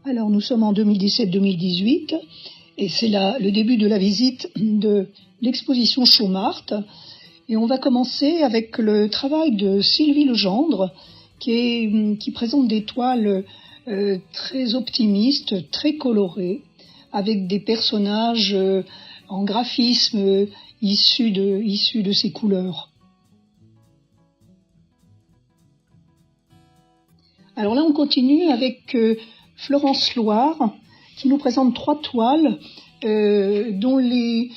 Alors nous sommes en 2017-2018 et c'est le début de la visite de l'exposition Chaumart. Et on va commencer avec le travail de Sylvie Legendre qui présente des toiles très optimistes, très colorées, avec des personnages en graphisme issus de ces couleurs. Alors là, on continue avec Florence Loire, qui nous présente 3 toiles dont les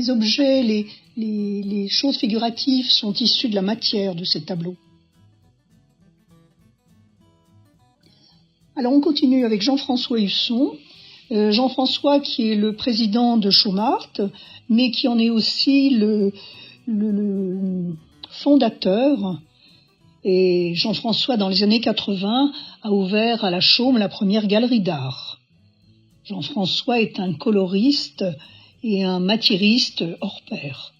objets, les choses figuratives sont issues de la matière de ces tableaux. Alors on continue avec Jean-François Husson. Jean-François qui est le président de Chaumart, mais qui en est aussi le fondateur. Et Jean-François, dans les années 80, a ouvert à la Chaume la première galerie d'art. Jean-François est un coloriste et un matiériste hors pair.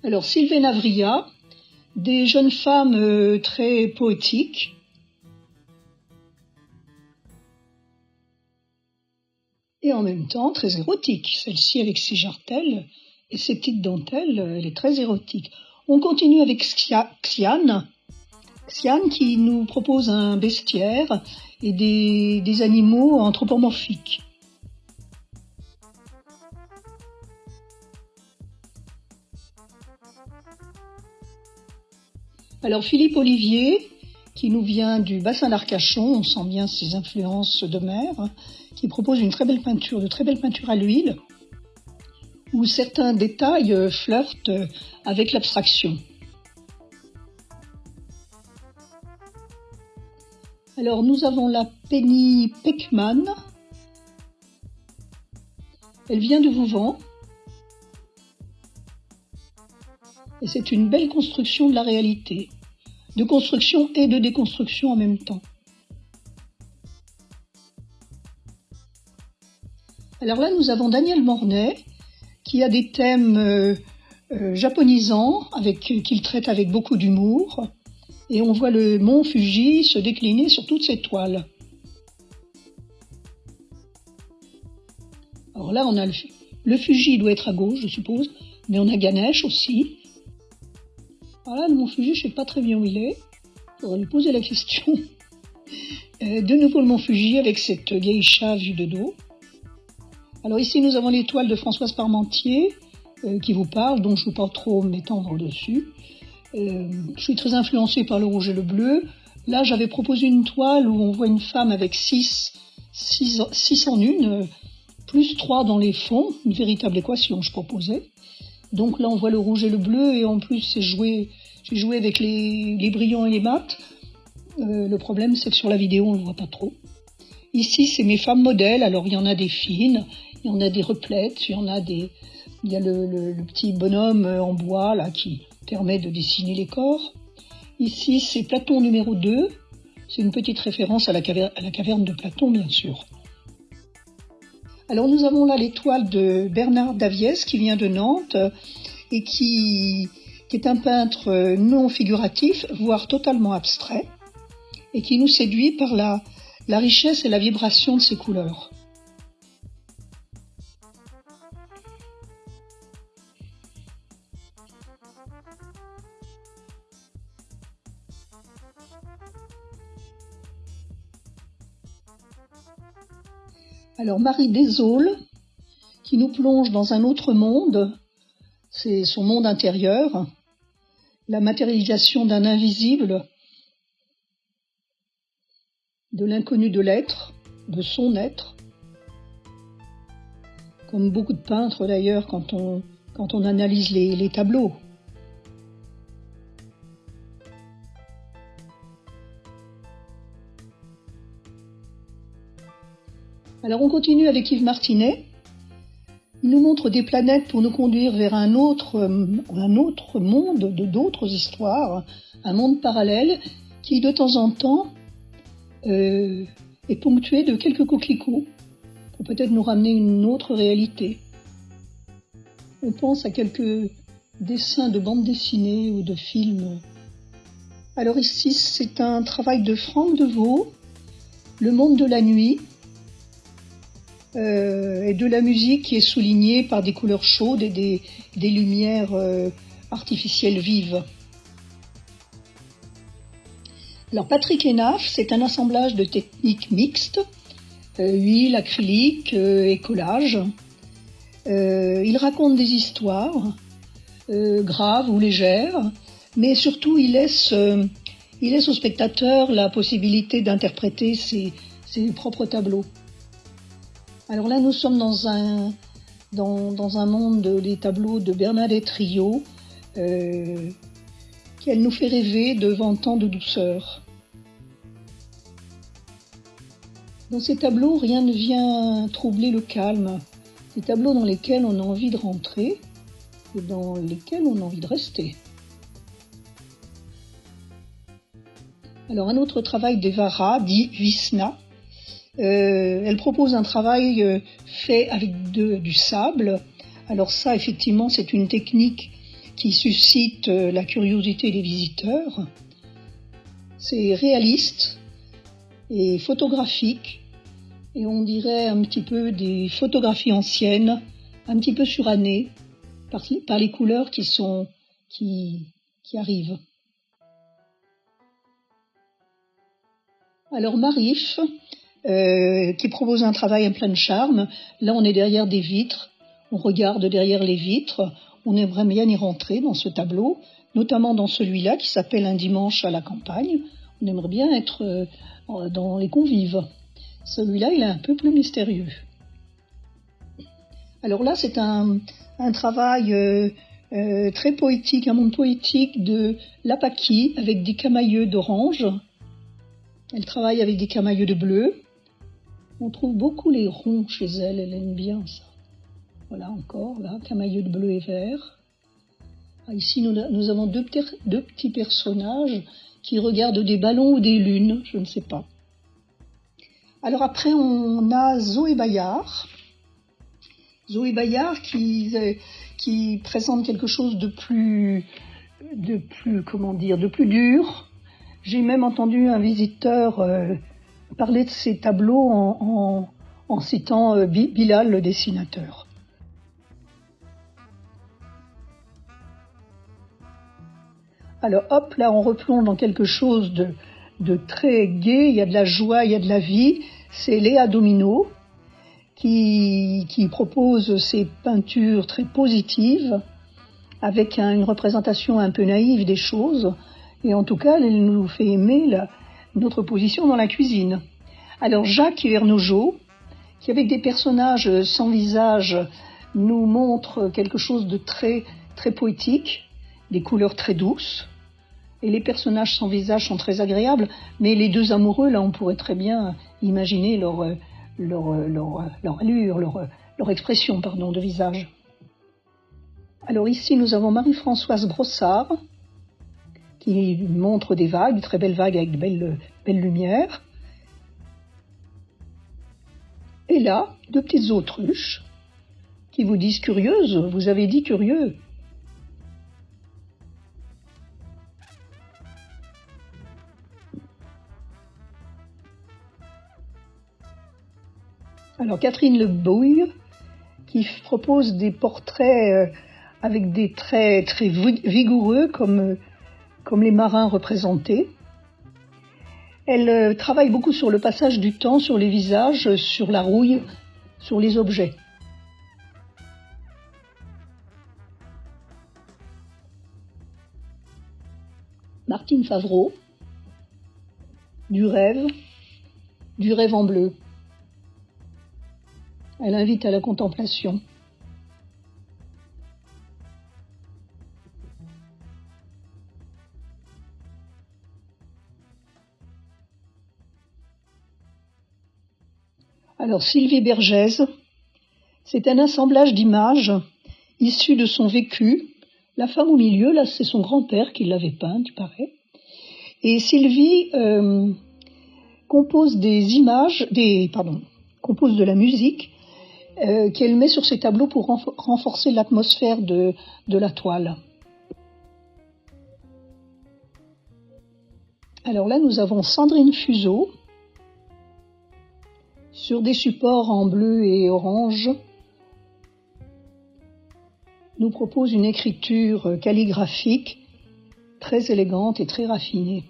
Alors, Sylvain Avria, des jeunes femmes très poétiques. Et en même temps très érotiques. Celle-ci avec ses jartelles et ses petites dentelles, elle est très érotique. On continue avec Xian qui nous propose un bestiaire et des animaux anthropomorphiques. Alors Philippe Olivier, qui nous vient du bassin d'Arcachon, on sent bien ses influences de mer, qui propose de très belles peintures à l'huile, où certains détails flirtent avec l'abstraction. Alors nous avons la Penny Peckman, elle vient de Vouvant, et c'est une belle construction de la réalité, de construction et de déconstruction en même temps. Alors là, nous avons Daniel Mornay, qui a des thèmes japonisants, qu'il traite avec beaucoup d'humour, et on voit le mont Fuji se décliner sur toutes ses toiles. Alors là, on a le Fuji doit être à gauche, je suppose, mais on a Ganesh aussi. Alors là, le mont Fuji, je ne sais pas très bien où il est. Il faudrait lui poser la question. De nouveau le mont Fuji avec cette geisha vue de dos. Alors ici, nous avons les toiles de Françoise Parmentier qui vous parlent, dont je ne veux pas trop m'étendre dessus. Je suis très influencée par le rouge et le bleu. Là, j'avais proposé une toile où on voit une femme avec 6 en une, plus 3 dans les fonds, une véritable équation, je proposais. Donc là, on voit le rouge et le bleu, et en plus, j'ai joué avec les brillants et les mats. Le problème, c'est que sur la vidéo, on ne le voit pas trop. Ici, c'est mes femmes modèles. Alors, il y en a des fines, il y en a des replètes, il y a le petit bonhomme en bois là qui permet de dessiner les corps. Ici, c'est Platon numéro 2. C'est une petite référence à la caverne de Platon, bien sûr. Alors, nous avons là les toiles de Bernard Davies, qui vient de Nantes, et qui est un peintre non figuratif, voire totalement abstrait, et qui nous séduit par la richesse et la vibration de ses couleurs. Alors Marie Desaulles, qui nous plonge dans un autre monde, c'est son monde intérieur, la matérialisation d'un invisible, de l'inconnu de l'être, de son être, comme beaucoup de peintres d'ailleurs quand on analyse les tableaux. Alors on continue avec Yves Martinet. Il nous montre des planètes pour nous conduire vers un autre monde, d'autres histoires, un monde parallèle qui de temps en temps est ponctué de quelques coquelicots pour peut-être nous ramener une autre réalité. On pense à quelques dessins de bande dessinée ou de films. Alors ici, c'est un travail de Franck Devaux, Le monde de la nuit, et de la musique qui est soulignée par des couleurs chaudes et des lumières artificielles vives. Alors Patrick Hénaf, c'est un assemblage de techniques mixtes, huile, acrylique et collage. Il raconte des histoires graves ou légères, mais surtout il laisse au spectateur la possibilité d'interpréter ses propres tableaux. Alors là, nous sommes dans un monde des tableaux de Bernadette Riot, qu'elle nous fait rêver devant tant de douceur. Dans ces tableaux, rien ne vient troubler le calme. Des tableaux dans lesquels on a envie de rentrer et dans lesquels on a envie de rester. Alors un autre travail d'Evara, dit Visna. Elle propose un travail fait avec du sable. Alors ça, effectivement, c'est une technique qui suscite la curiosité des visiteurs. C'est réaliste et photographique, et on dirait un petit peu des photographies anciennes, un petit peu surannées par les couleurs qui arrivent. Alors Marif, qui propose un travail en plein charme. Là, on est derrière des vitres, on regarde derrière les vitres, on aimerait bien y rentrer dans ce tableau, notamment dans celui-là qui s'appelle Un dimanche à la campagne. On aimerait bien être dans les convives. Celui-là, il est un peu plus mystérieux. Alors là, c'est un travail très poétique, un monde poétique de Lapaki avec des camailleux d'orange. Elle travaille avec des camailleux de bleu. On trouve beaucoup les ronds chez elle, elle aime bien ça. Voilà encore, là, camailleux de bleu et vert. Ah, ici, nous avons deux petits personnages qui regardent des ballons ou des lunes, je ne sais pas. Alors après, on a Zoé Bayard. Zoé Bayard qui présente quelque chose de plus dur. J'ai même entendu un visiteur parler de ces tableaux en citant Bilal, le dessinateur. Alors hop, là on replonge dans quelque chose de très gai, il y a de la joie, il y a de la vie. C'est Léa Domino qui propose ces peintures très positives avec une représentation un peu naïve des choses. Et en tout cas, elle nous fait aimer notre position dans la cuisine. Alors Jacques Vernojo, qui avec des personnages sans visage nous montre quelque chose de très, très poétique, des couleurs très douces. Et les personnages sans visage sont très agréables, mais les deux amoureux, là, on pourrait très bien imaginer leur allure, leur expression, de visage. Alors ici, nous avons Marie-Françoise Brossard, qui montre des vagues, de très belles vagues avec de belles lumières. Et là, deux petites autruches qui vous disent curieuses, vous avez dit curieux. Alors Catherine Lebouille, qui propose des portraits avec des traits très vigoureux comme les marins représentés. Elle travaille beaucoup sur le passage du temps, sur les visages, sur la rouille, sur les objets. Martine Favreau, du rêve en bleu. Elle invite à la contemplation. Alors Sylvie Bergès, c'est un assemblage d'images issues de son vécu. La femme au milieu, là, c'est son grand-père qui l'avait peinte, il paraît. Et Sylvie compose compose de la musique qu'elle met sur ses tableaux pour renforcer l'atmosphère de la toile. Alors là, nous avons Sandrine Fuseau sur des supports en bleu et orange. Nous propose une écriture calligraphique très élégante et très raffinée.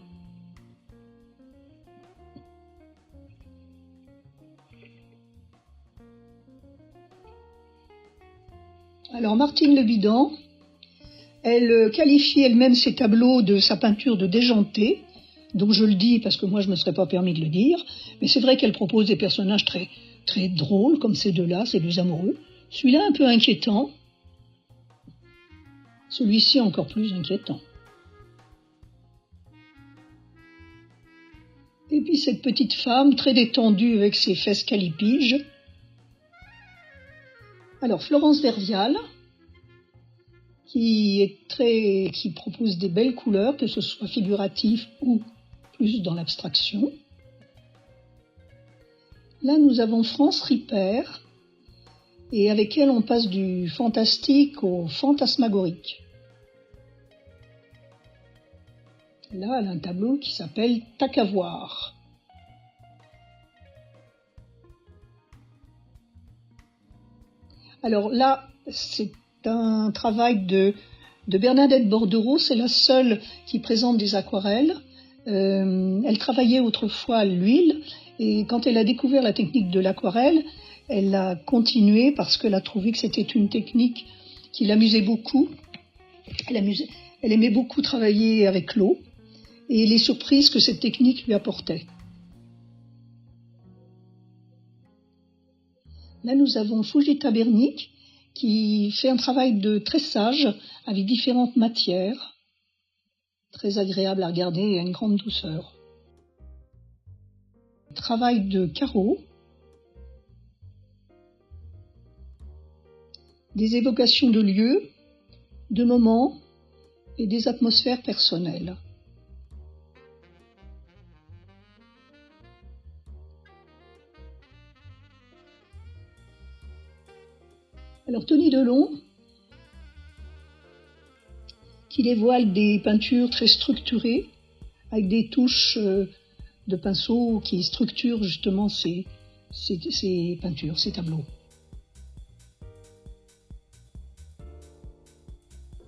Alors Martine Lebidan, elle qualifie elle-même ses tableaux de sa peinture de déjanté. Donc je le dis parce que moi je ne me serais pas permis de le dire, mais c'est vrai qu'elle propose des personnages très, très drôles comme ces deux-là, ces deux amoureux. Celui-là un peu inquiétant, celui-ci encore plus inquiétant. Et puis cette petite femme très détendue avec ses fesses calipiges. Alors Florence Vervial, qui propose des belles couleurs, que ce soit figuratif ou plus dans l'abstraction. Là, nous avons France Ripper, et avec elle, on passe du fantastique au fantasmagorique. Là, elle a un tableau qui s'appelle « T'as qu'à voir ». Alors là, c'est un travail de Bernadette Bordereau, c'est la seule qui présente des aquarelles. Elle travaillait autrefois à l'huile et quand elle a découvert la technique de l'aquarelle, elle a continué parce qu'elle a trouvé que c'était une technique qui l'amusait beaucoup. Elle aimait beaucoup travailler avec l'eau et les surprises que cette technique lui apportait. Là, nous avons Fujita Bernick qui fait un travail de tressage avec différentes matières, très agréable à regarder et à une grande douceur. Travail de carreaux, des évocations de lieux, de moments et des atmosphères personnelles. Alors Tony Delon, qui dévoile des peintures très structurées, avec des touches de pinceau qui structurent justement ces peintures, ces tableaux.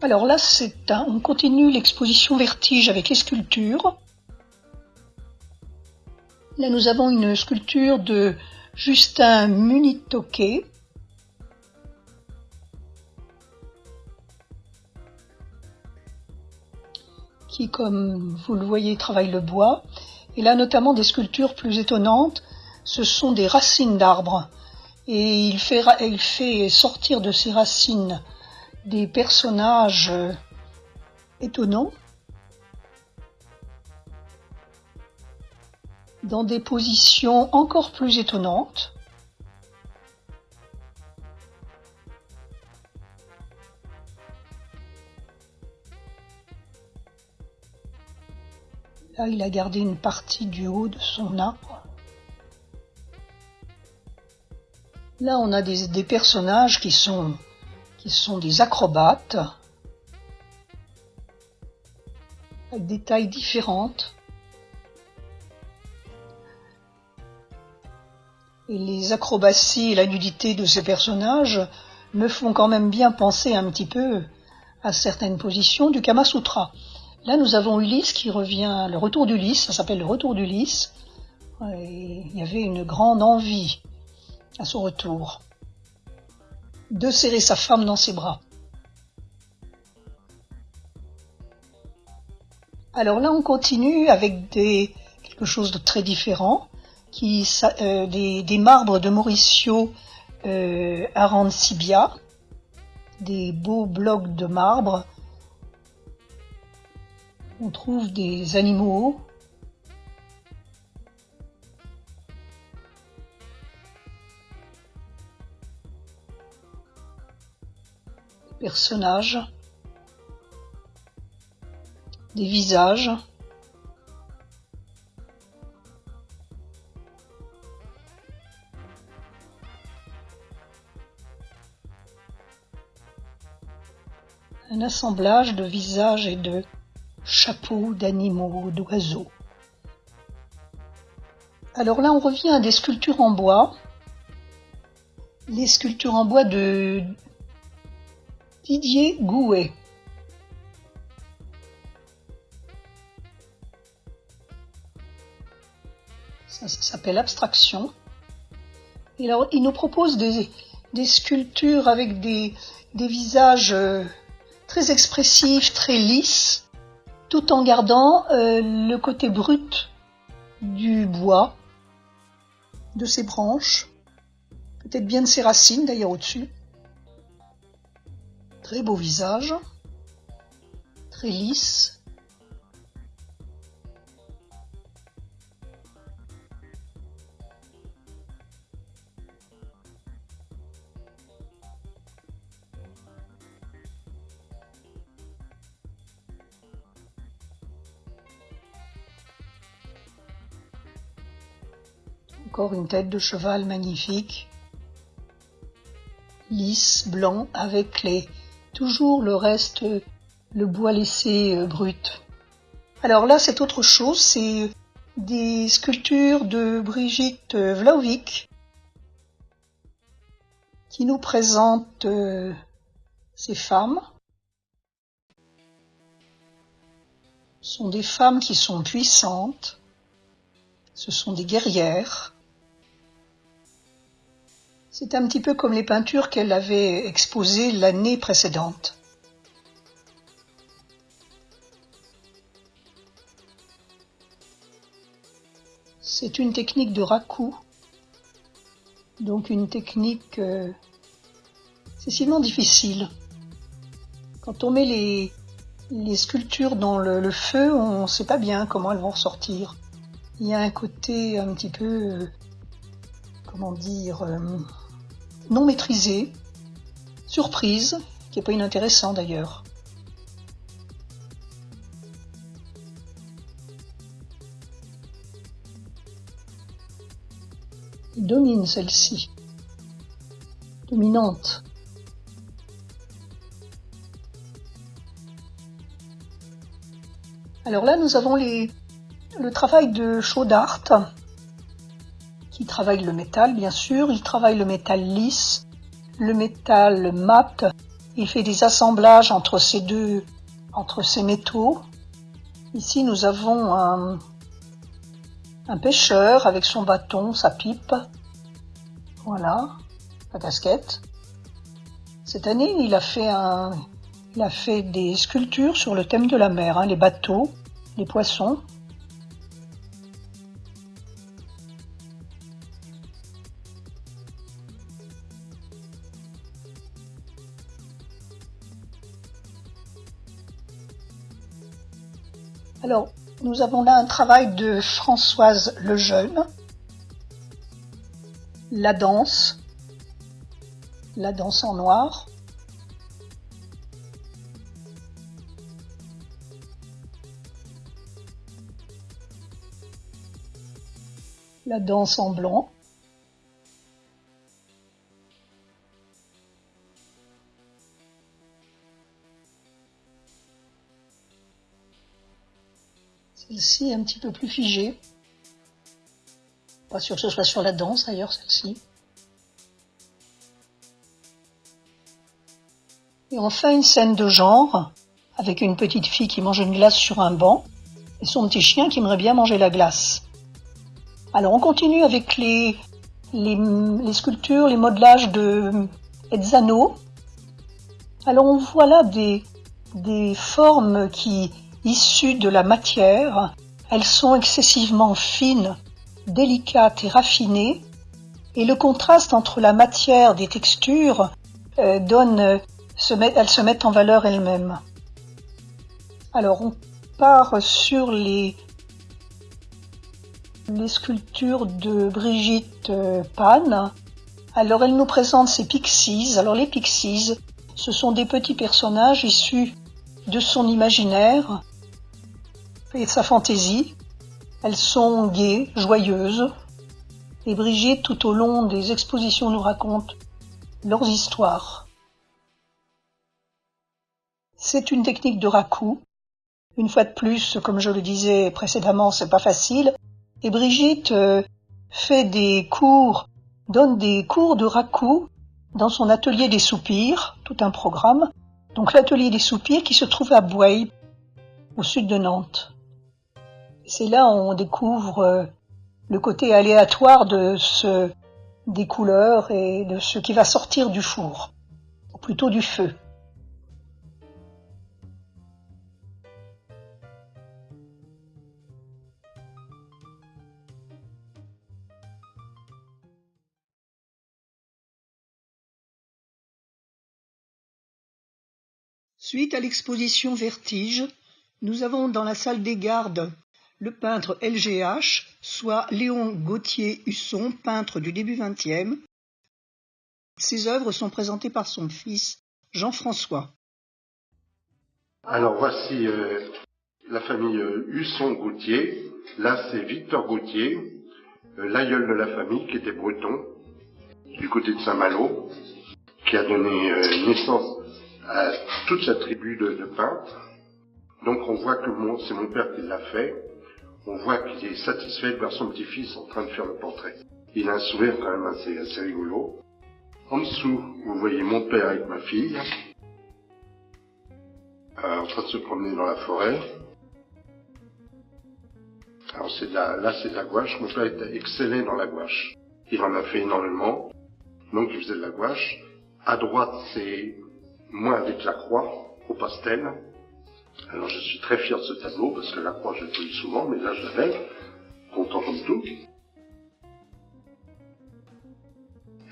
Alors là, on continue l'exposition Vertige avec les sculptures. Là, nous avons une sculpture de Justin Munitoke, qui, comme vous le voyez, travaille le bois. Et là, notamment des sculptures plus étonnantes, ce sont des racines d'arbres. Et il fait sortir de ces racines des personnages étonnants, dans des positions encore plus étonnantes. Là, il a gardé une partie du haut de son arbre. Là, on a des personnages qui sont des acrobates, avec des tailles différentes. Et les acrobaties et la nudité de ces personnages me font quand même bien penser un petit peu à certaines positions du Kama Sutra. Là, nous avons Ulysse qui revient, le retour d'Ulysse, ça s'appelle le retour d'Ulysse. Et il y avait une grande envie à son retour de serrer sa femme dans ses bras. Alors là, on continue avec quelque chose de très différent, des marbres de Mauricio Arancibia, des beaux blocs de marbre. On trouve des animaux, des personnages, des visages. un assemblage de visages et de chapeaux d'animaux, d'oiseaux. Alors là, on revient à des sculptures en bois. Les sculptures en bois de Didier Gouet. Ça s'appelle Abstraction. Et alors, il nous propose des sculptures avec des visages très expressifs, très lisses, tout en gardant le côté brut du bois, de ses branches, peut-être bien de ses racines d'ailleurs au-dessus. Très beau visage, très lisse. Encore une tête de cheval magnifique, lisse, blanc, avec toujours le reste, le bois laissé brut. Alors là, c'est autre chose, c'est des sculptures de Brigitte Vlahovic qui nous présente ces femmes. Ce sont des femmes qui sont puissantes, ce sont des guerrières. C'est un petit peu comme les peintures qu'elle avait exposées l'année précédente. C'est une technique de raku, donc une technique excessivement difficile. Quand on met les sculptures dans le feu, on ne sait pas bien comment elles vont ressortir. Il y a un côté un petit peu, non maîtrisé, surprise, qui n'est pas inintéressant d'ailleurs. Domine celle-ci, dominante. Alors là, nous avons le travail de Chaudart, qui travaille le métal, bien sûr. Il travaille le métal lisse, le métal mat. Il fait des assemblages entre ces métaux. Ici, nous avons un pêcheur avec son bâton, sa pipe. Voilà, la casquette. Cette année, il a fait des sculptures sur le thème de la mer, les bateaux, les poissons. Alors, nous avons là un travail de Françoise Lejeune. La danse en noir. La danse en blanc. Celle-ci est un petit peu plus figée. Pas sûr que ce soit sur la danse d'ailleurs, celle-ci. Et enfin une scène de genre, avec une petite fille qui mange une glace sur un banc, et son petit chien qui aimerait bien manger la glace. Alors on continue avec les sculptures, les modelages de Ezzano. Alors on voit là des formes issues de la matière. Elles sont excessivement fines, délicates et raffinées. Et le contraste entre la matière des textures elles se mettent en valeur elles-mêmes. Alors on part sur les sculptures de Brigitte Pan. Alors elle nous présente ces pixies. Alors les pixies, ce sont des petits personnages issus de son imaginaire et de sa fantaisie. Elles sont gaies, joyeuses. Et Brigitte, tout au long des expositions, nous raconte leurs histoires. C'est une technique de raku. Une fois de plus, comme je le disais précédemment, c'est pas facile. Et Brigitte donne des cours de raku dans son atelier des soupirs, tout un programme. Donc l'atelier des soupirs qui se trouve à Bouaye, au sud de Nantes. C'est là où on découvre le côté aléatoire des couleurs et de ce qui va sortir du four, ou plutôt du feu. Suite à l'exposition Vertige, nous avons dans la salle des gardes le peintre LGH, soit Léon Gauthier-Husson, peintre du début XXe. Ses œuvres sont présentées par son fils, Jean-François. Alors voici la famille Husson-Gauthier. Là, c'est Victor Gauthier, l'aïeul de la famille, qui était breton, du côté de Saint-Malo, qui a donné naissance à toute sa tribu de peintres. Donc on voit que c'est mon père qui l'a fait. On voit qu'il est satisfait de voir son petit-fils en train de faire le portrait. Il a un sourire quand même assez rigolo. En dessous, vous voyez mon père avec ma fille, en train de se promener dans la forêt. Alors là c'est de la gouache. Mon père était excellent dans la gouache. Il en a fait énormément, donc il faisait de la gouache. À droite, c'est moi avec la croix au pastel. Alors je suis très fier de ce tableau, parce que la croix je l'ai pas eu souvent, mais là je l'avais, content comme tout.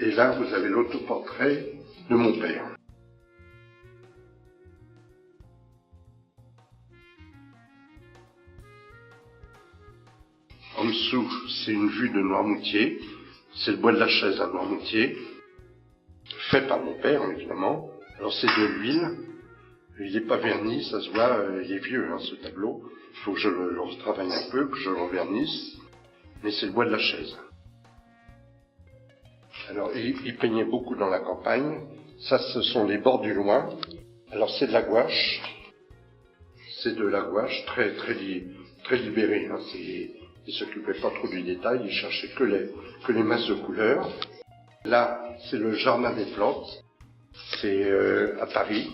Et là vous avez l'autoportrait de mon père. En dessous, c'est une vue de Noirmoutier, c'est le bois de la chaise à Noirmoutier, fait par mon père évidemment. Alors c'est de l'huile. Il n'est pas verni, ça se voit, il est vieux ce tableau. Il faut que je le retravaille un peu, que je le revernisse. Mais c'est le bois de la chaise. Alors il peignait beaucoup dans la campagne. Ça, ce sont les bords du loin. Alors c'est de la gouache. C'est de la gouache très libérée. Il ne s'occupait pas trop du détail, il cherchait que les masses de couleurs. Là, c'est le jardin des plantes. C'est à Paris.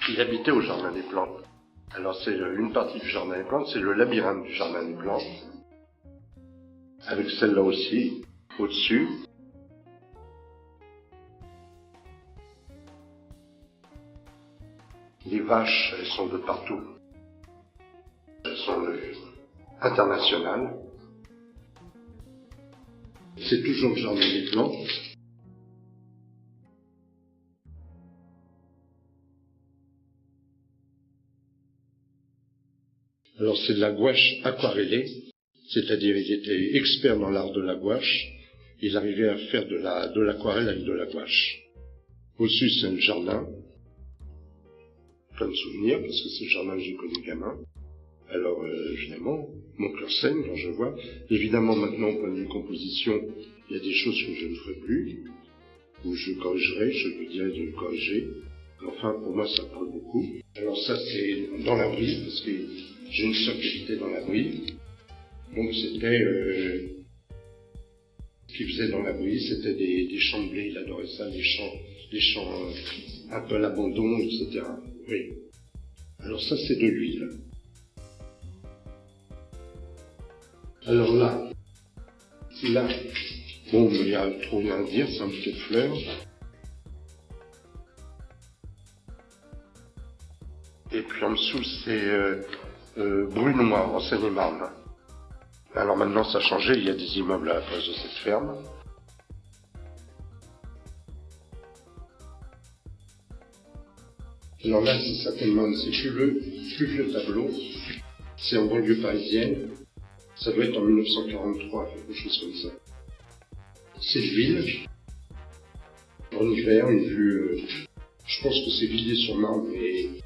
Il habitait au Jardin des Plantes. Alors c'est une partie du Jardin des Plantes, c'est le labyrinthe du Jardin des Plantes. Avec celle-là aussi, au-dessus. Les vaches, elles sont de partout. Elles sont internationales. C'est toujours le Jardin des Plantes. Alors c'est de la gouache aquarellée, c'est-à-dire il était expert dans l'art de la gouache, il arrivait à faire de l'aquarelle avec de la gouache. Au-dessus c'est un jardin, plein de souvenirs, parce que c'est le jardin que j'ai connu gamin. Alors évidemment, mon cœur saigne quand je vois. Évidemment maintenant, au point de vue composition, il y a des choses que je ne ferai plus, ou je corrigerai, je me dirais de le corriger. Enfin, pour moi, ça parle beaucoup. Alors ça, c'est dans la brise, parce que j'ai une sœur qui habitait dans la brise. Donc c'était... ce qu'il faisait dans la brise, c'était des champs de blé, il adorait ça, des champs un peu à l'abandon, etc. Oui. Alors ça, c'est de l'huile. Alors là, bon, il y a trop rien à dire, c'est un bouquet de fleurs. Et puis en dessous, c'est Brunois, en Seine-et-Marne. Alors maintenant, ça a changé, il y a des immeubles à la place de cette ferme. Alors là, c'est certainement un de ces plus vieux tableaux. C'est en banlieue parisienne. Ça doit être en 1943, quelque chose comme ça. C'est de l'huile. En hiver, une vue, je pense que c'est Villiers-sur-Marne, mais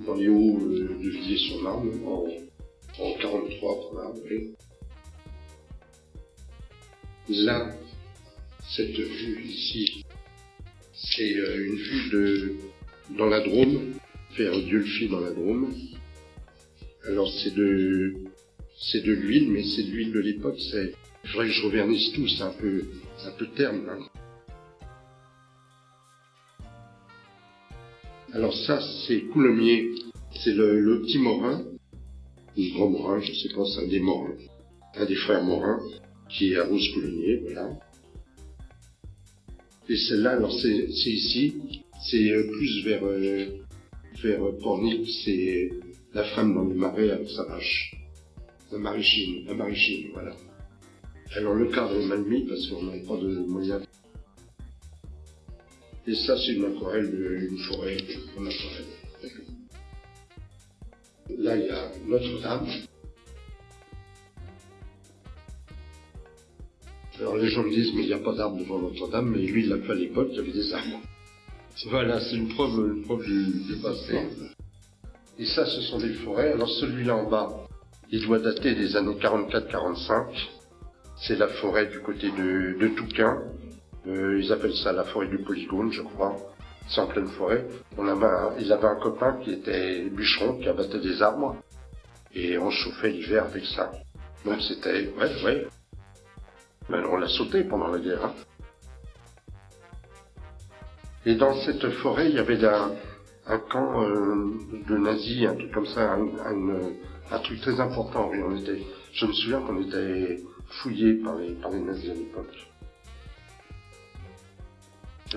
dans les hauts de Villiers-sur-Marne, en 43, voilà, oui. Là, cette vue ici, c'est une vue dans la Drôme, faire Dieu-le-Fit dans la Drôme. Alors c'est de l'huile, mais c'est de l'huile de l'époque. Il faudrait que je revernisse tout, c'est un peu terne. Hein. Alors ça, c'est Coulommiers, c'est le petit Morin, ou le grand Morin, je sais pas, c'est un des Morins, un des frères Morin, qui est à Rose-Coulommiers, voilà. Et celle-là, alors c'est ici, c'est plus vers Pornic, c'est la femme dans les marais avec sa vache. La maraîchine, voilà. Alors le cadre est mal mis parce qu'on n'a pas de moyens. Et ça, c'est une aquarelle d'une forêt en aquarelle. Là, il y a Notre-Dame. Alors les gens me disent, mais il n'y a pas d'arbre devant Notre-Dame, mais lui, il l'a fait à l'époque, il y avait des arbres. Voilà, c'est une preuve du passé. Et ça, ce sont des forêts. Alors celui-là en bas, il doit dater des années 44-45. C'est la forêt du côté de Touquin. Ils appellent ça la forêt du Polygone, je crois. C'est en pleine forêt. Il avait un copain qui était bûcheron, qui abattait des arbres. Et on chauffait l'hiver avec ça. Donc c'était... Ouais. Ben, on l'a sauté pendant la guerre. Hein. Et dans cette forêt, il y avait un camp de nazis, un truc comme ça, un truc très important. Et je me souviens qu'on était fouillés par les nazis à l'époque.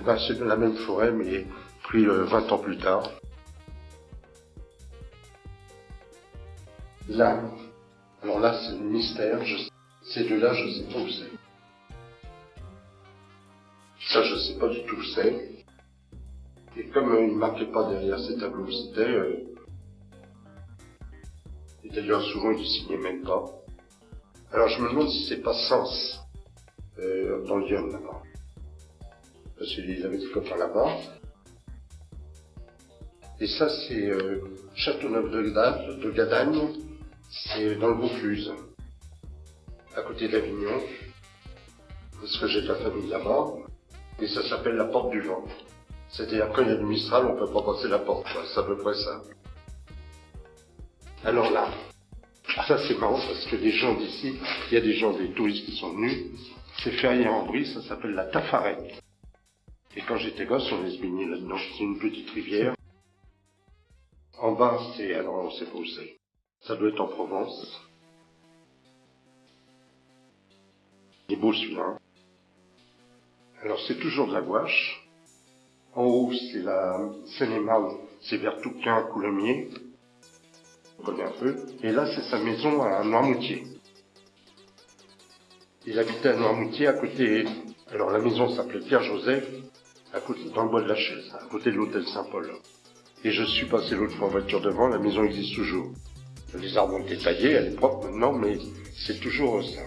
Ben, c'est la même forêt, mais pris 20 ans plus tard. Là, alors là, c'est le mystère. Ces deux-là, je sais pas où c'est. Ça, je sais pas du tout où c'est. Et comme il ne marquait pas derrière ces tableaux où c'était, et d'ailleurs souvent il ne signait même pas. Alors je me demande si c'est pas Sens, dans le Lyon là-bas. Parce qu'il avait des copains là-bas. Et ça c'est Châteauneuf de Gadagne, c'est dans le Vaucluse, à côté d'Avignon, parce que j'ai de la famille là-bas, et ça s'appelle la Porte du Vent. C'est-à-dire quand il y a du Mistral, on peut pas passer la porte, quoi. C'est à peu près ça. Alors là, ça c'est marrant parce que les gens d'ici, il y a des gens, des touristes qui sont venus, c'est Ferrières-en-Brie, ça s'appelle la Tafarette. Et quand j'étais gosse, on allait se baigner là-dedans. C'est une petite rivière. En bas, alors on sait pas où c'est. Ça doit être en Provence. Il est beau celui-là. Alors c'est toujours de la gouache. En haut, c'est la Seine-et-Marne, c'est vers Touquin, Coulommiers. On connaît un peu. Et là, c'est sa maison à Noirmoutier. Il habitait à Noirmoutier, à côté... Alors, la maison s'appelait Pierre-Joseph, dans le bois de la Chaise, à côté de l'hôtel Saint-Paul. Et je suis passé l'autre fois en voiture devant, la maison existe toujours. Les arbres ont été taillés, elle est propre maintenant, mais c'est toujours ça.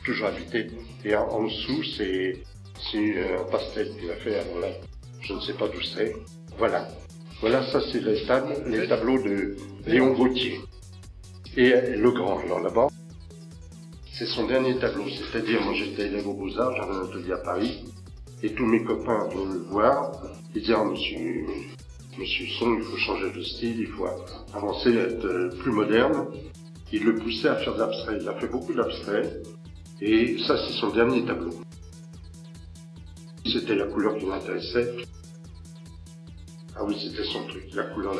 Toujours habité. Et en dessous, c'est un pastel qu'il a fait, alors là, je ne sais pas d'où c'est. Voilà. Voilà, ça c'est les tableaux de Léon Gauthier. Et le grand, alors là-bas, c'est son dernier tableau. C'est-à-dire, moi j'étais élève aux Beaux-Arts, j'avais un atelier à Paris, et tous mes copains vont le voir, ils disent, monsieur Song, il faut changer de style, il faut avancer, être plus moderne. Il le poussait à faire de l'abstrait. Il a fait beaucoup d'abstrait, et ça c'est son dernier tableau. C'était la couleur qui m'intéressait. Ah oui, c'était son truc, la couleur.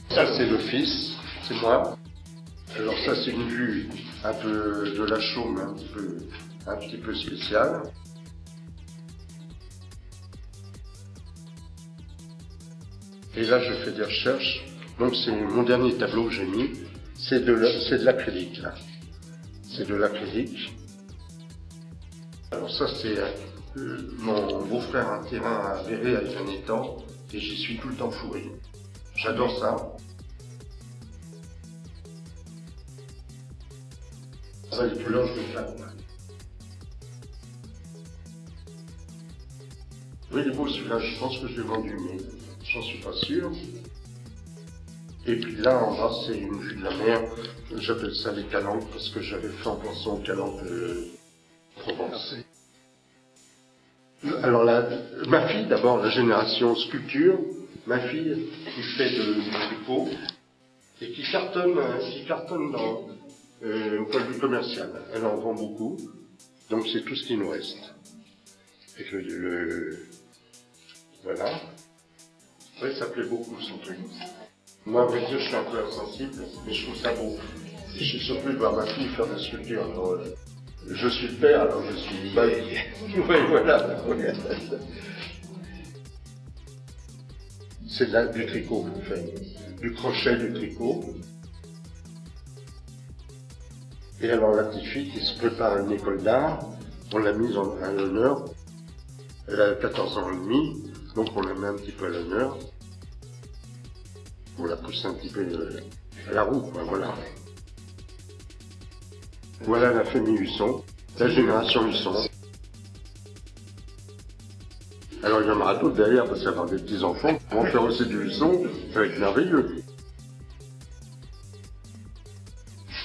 Ça, c'est le fils, c'est moi. Alors ça, c'est une vue un peu de la Chaume, un petit peu spéciale. Et là, je fais des recherches. Donc, c'est mon dernier tableau que j'ai mis. C'est de l'acrylique, là. C'est de l'acrylique. Alors ça, c'est mon beau-frère a un terrain à Verré avec un étang, et j'y suis tout le temps fourré. J'adore ça. Ça, les couleurs, je m'éclate. Oui, il est beau celui-là, je pense que je l'ai vendu, mais j'en suis pas sûr. Et puis là, en bas, c'est une vue de la mer. J'appelle ça les calanques, parce que j'avais fait en pensant aux calanques de Provence. Alors, ma fille, d'abord, la génération sculpture, ma fille qui fait du tricot et qui cartonne au point de vue commercial. Elle en vend beaucoup, donc c'est tout ce qui nous reste. Et voilà. Oui, ça plaît beaucoup son truc. Moi, à vrai dire, je suis un peu insensible, mais je trouve ça beau. Et je suis surpris de voir ma fille faire des sculptures. Alors, je suis le père, alors je suis bailli. Oui, voilà. C'est du tricot qu'on fait. Du crochet, du tricot. Et alors la petite fille qui se prépare à une école d'art, on l'a mise à l'honneur. Elle a 14 ans et demi, donc on la met un petit peu à l'honneur. On la pousse un petit peu à la roue, quoi, voilà. Voilà la famille Husson, la génération Husson. Alors il y en aura d'autres derrière, parce qu'il va y avoir des petits-enfants. On va faire aussi du Husson, ça va être merveilleux.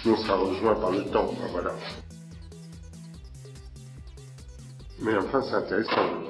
On sera rejoint par le temps, voilà. Mais enfin, c'est intéressant.